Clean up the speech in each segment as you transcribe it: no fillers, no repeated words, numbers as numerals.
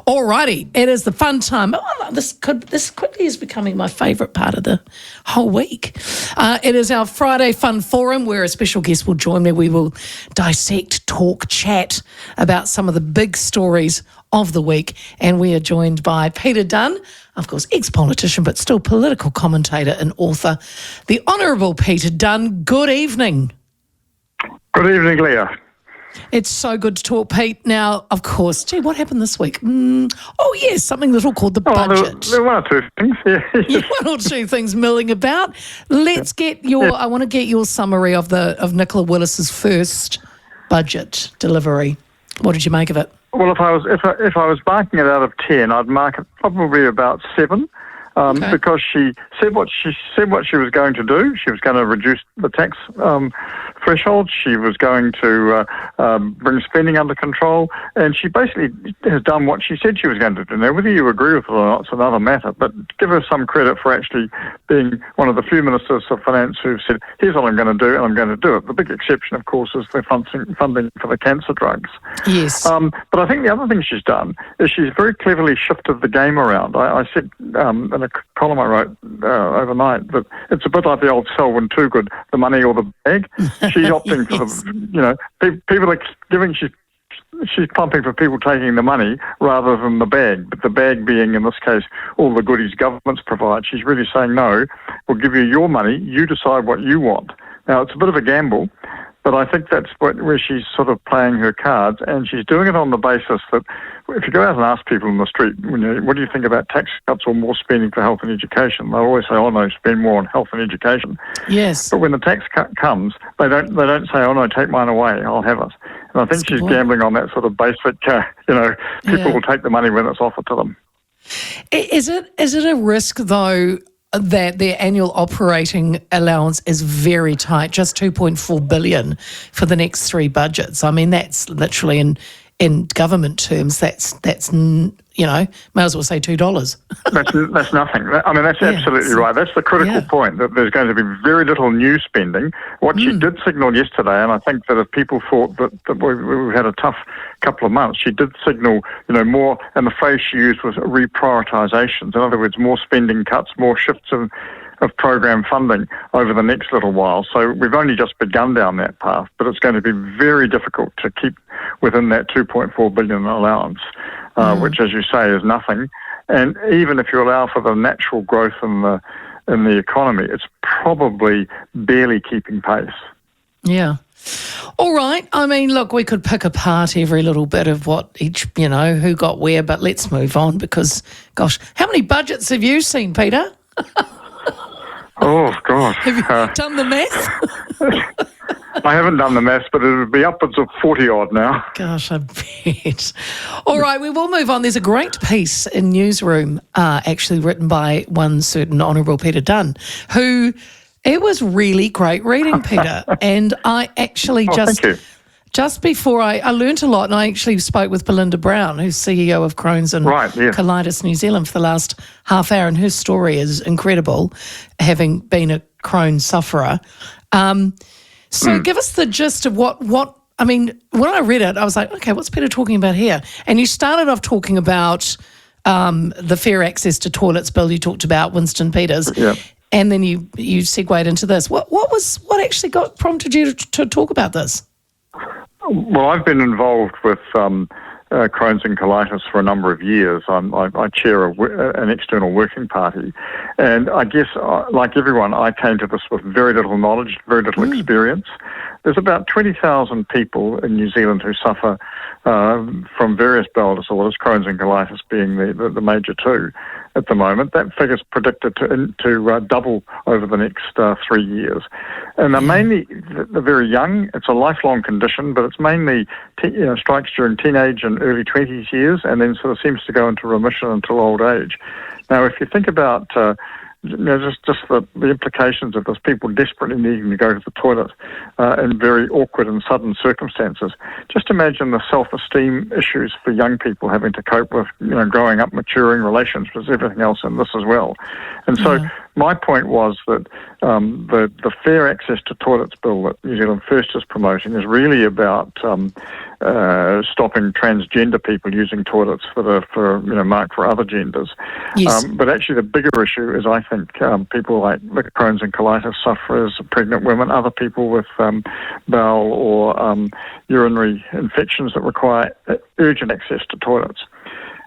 Alrighty, it is the fun time. Oh, this quickly is becoming my favourite part of the whole week. It is our Friday Fun Forum where a special guest will join me. We will dissect, talk, chat about some of the big stories of the week. And we are joined by Peter Dunne, of course, ex-politician, but still political commentator and author. The Honourable Peter Dunne, good evening. Good evening, Leah. It's so good to talk, Pete. Now, of course, what happened this week? Yes, something little called the budget. There were one or two things, yeah, one or two things milling about. Let's get I want to get your summary of Nicola Willis's first budget delivery. What did you make of it? Well, if I was marking it out of 10, I'd mark it probably about 7. Because she said what she was going to do. She was going to reduce the tax threshold. She was going to bring spending under control, and she basically has done what she said she was going to do. Now, whether you agree with it or not, it's another matter. But give her some credit for actually being one of the few ministers of finance who've said, "Here's what I'm going to do, and I'm going to do it." The big exception, of course, is the funding for the cancer drugs. Yes. But I think the other thing she's done is she's very cleverly shifted the game around. I said in a column I wrote overnight that it's a bit like the old Selwyn Toogood, the money or the bag. She's opting for the, people are giving, she's pumping for people taking the money rather than the bag, but the bag being, in this case, all the goodies governments provide. She's really saying, no, we'll give you your money, you decide what you want. Now, it's a bit of a gamble, but I think that's where she's sort of playing her cards, and she's doing it on the basis that if you go out and ask people in the street, what do you think about tax cuts or more spending for health and education? They'll always say, oh, no, spend more on health and education. Yes. But when the tax cut comes, they don't say, oh, no, take mine away, I'll have it. And I think she's gambling on that sort of basic, people will take the money when it's offered to them. Is it a risk, though, that their annual operating allowance is very tight, just $2.4 billion for the next 3 budgets? I mean, that's literally in government terms, that's may as well say $2. That's nothing. I mean, that's absolutely right. That's the critical point, that there's going to be very little new spending. What she did signal yesterday, and I think that if people thought that we've had a tough couple of months, she did signal, more, and the phrase she used was reprioritisations. In other words, more spending cuts, more shifts of program funding over the next little while. So we've only just begun down that path, but it's going to be very difficult to keep within that $2.4 billion allowance, which, as you say, is nothing. And even if you allow for the natural growth in the economy, it's probably barely keeping pace. Yeah. All right. I mean, look, we could pick apart every little bit of what each, who got where, but let's move on because, gosh, how many budgets have you seen, Peter? Oh, God. Have you done the math? I haven't done the maths, but it would be upwards of 40-odd now. Gosh, I bet. All right, we will move on. There's a great piece in Newsroom, actually written by one certain Honourable Peter Dunne, who, it was really great reading, Peter. And I actually just before I learnt a lot, and I actually spoke with Belinda Brown, who's CEO of Crohn's and Colitis New Zealand, for the last half hour, and her story is incredible, having been a Crohn's sufferer. So give us the gist of what I mean, when I read it, I was like, okay, what's Peter talking about here? And you started off talking about the fair access to toilets bill. You talked about Winston Peters. Yeah. And then you segued into this. What actually prompted you to talk about this? Well, I've been involved with Crohn's and colitis for a number of years. I chair an external working party. And I guess, like everyone, I came to this with very little knowledge, very little experience. There's about 20,000 people in New Zealand who suffer from various bowel disorders, Crohn's and colitis being the major two at the moment. That figure's predicted to double over the next 3 years. And they're mainly they're very young. It's a lifelong condition, but it's mainly strikes during teenage and early 20s years, and then sort of seems to go into remission until old age. Now, if you think about just the implications of this, people desperately needing to go to the toilet in very awkward and sudden circumstances. Just imagine the self-esteem issues for young people having to cope with, growing up, maturing, relationships, everything else in this as well. And so my point was that the fair access to toilets bill that New Zealand First is promoting is really about stopping transgender people using toilets marked for other genders. Yes. But actually, the bigger issue is, I think, people like Crohn's and colitis sufferers, pregnant women, other people with bowel or urinary infections that require urgent access to toilets.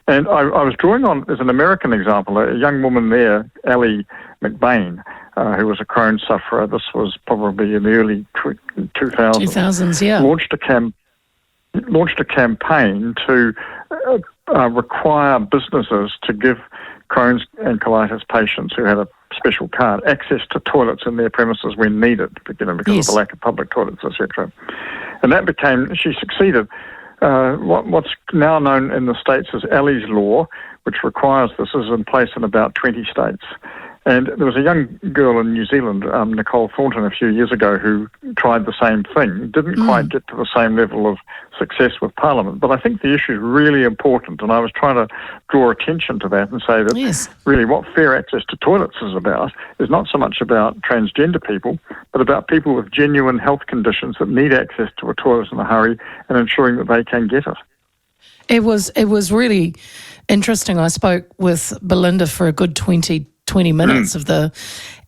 And I was drawing on, as an American example, a young woman there, Allie McBain, who was a Crohn's sufferer. This was probably in the early 2000s. 2000s, yeah. Launched a campaign to require businesses to give Crohn's and colitis patients who had a special card access to toilets in their premises when needed, because of the lack of public toilets, etc. And that she succeeded. What's now known in the States as Allie's Law, which requires this, is in place in about 20 states. And there was a young girl in New Zealand, Nicole Thornton, a few years ago, who tried the same thing, didn't quite get to the same level of success with Parliament. But I think the issue is really important, and I was trying to draw attention to that and say that really what fair access to toilets is about is not so much about transgender people, but about people with genuine health conditions that need access to a toilet in a hurry and ensuring that they can get it. It was really interesting. I spoke with Belinda for a good 20 minutes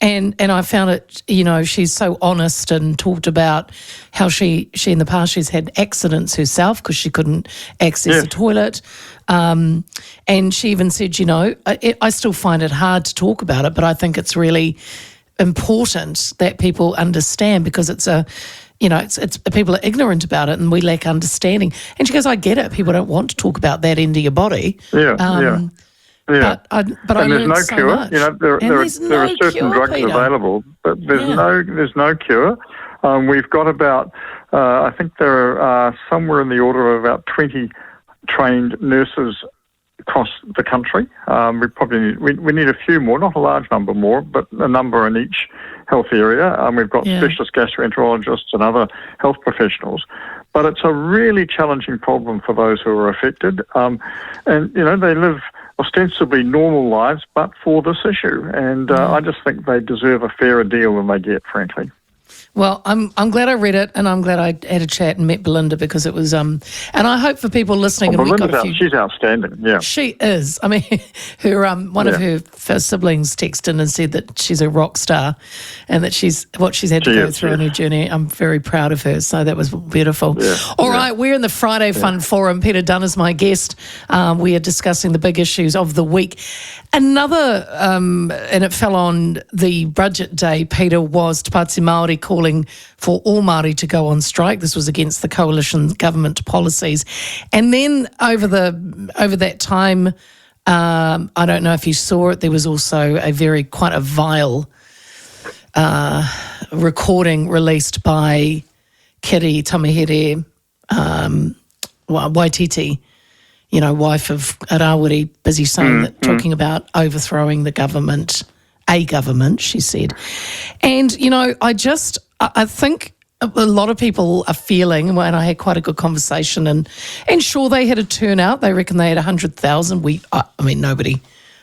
and I found it, she's so honest and talked about how she in the past she's had accidents herself because she couldn't access the toilet. And she even said, I still find it hard to talk about it, but I think it's really important that people understand, because it's people are ignorant about it and we lack understanding. And she goes, I get it. People don't want to talk about that end of your body. Yeah. But I there's no so cure. much. There are certain drugs Peter. available, but there's no cure. We've got about I think there are somewhere in the order of about 20 trained nurses across the country. We probably need a few more, not a large number more, but a number in each health area. We've got specialist gastroenterologists and other health professionals. But it's a really challenging problem for those who are affected. And they live ostensibly normal lives, but for this issue. And I just think they deserve a fairer deal than they get, frankly. Well, I'm glad I read it, and I'm glad I had a chat and met Belinda, because it was and I hope for people listening. Well, she's outstanding. Yeah, she is. I mean, her one of her first siblings texted and said that she's a rock star, and that she's had to go through on her journey. I'm very proud of her. So that was beautiful. Yeah, All right, we're in the Friday Fun Forum. Peter Dunne is my guest. We are discussing the big issues of the week. Another, and it fell on the budget day, Peter, was Te Pāti Māori calling for all Māori to go on strike. This was against the coalition government policies. And then over that time, I don't know if you saw it, there was also quite a vile recording released by Kiri Tamihere-Waititi, wife of Rawiri, busy saying that, talking about overthrowing the government, she said. And, I think a lot of people are feeling, and I had quite a good conversation, and sure, they had a turnout. They reckon they had 100,000. Nobody,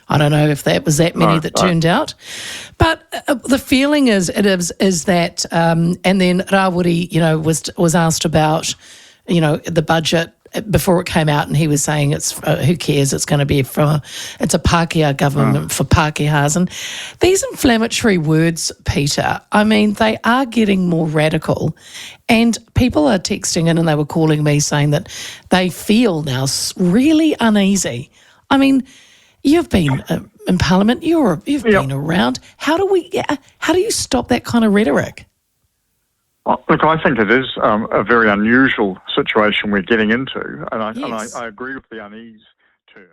I don't know if that was that many that turned out. But the feeling is that, and then Rawiri, was asked about, the budget before it came out, and he was saying it's who cares, it's going to be it's a Pākehā government for Pākehās. And these inflammatory words, Peter, they are getting more radical, and people are texting in and they were calling me saying that they feel now really uneasy. You've been in Parliament, you've been around. How do you stop that kind of rhetoric? Look, I think it is a very unusual situation we're getting into, and I agree with the unease term.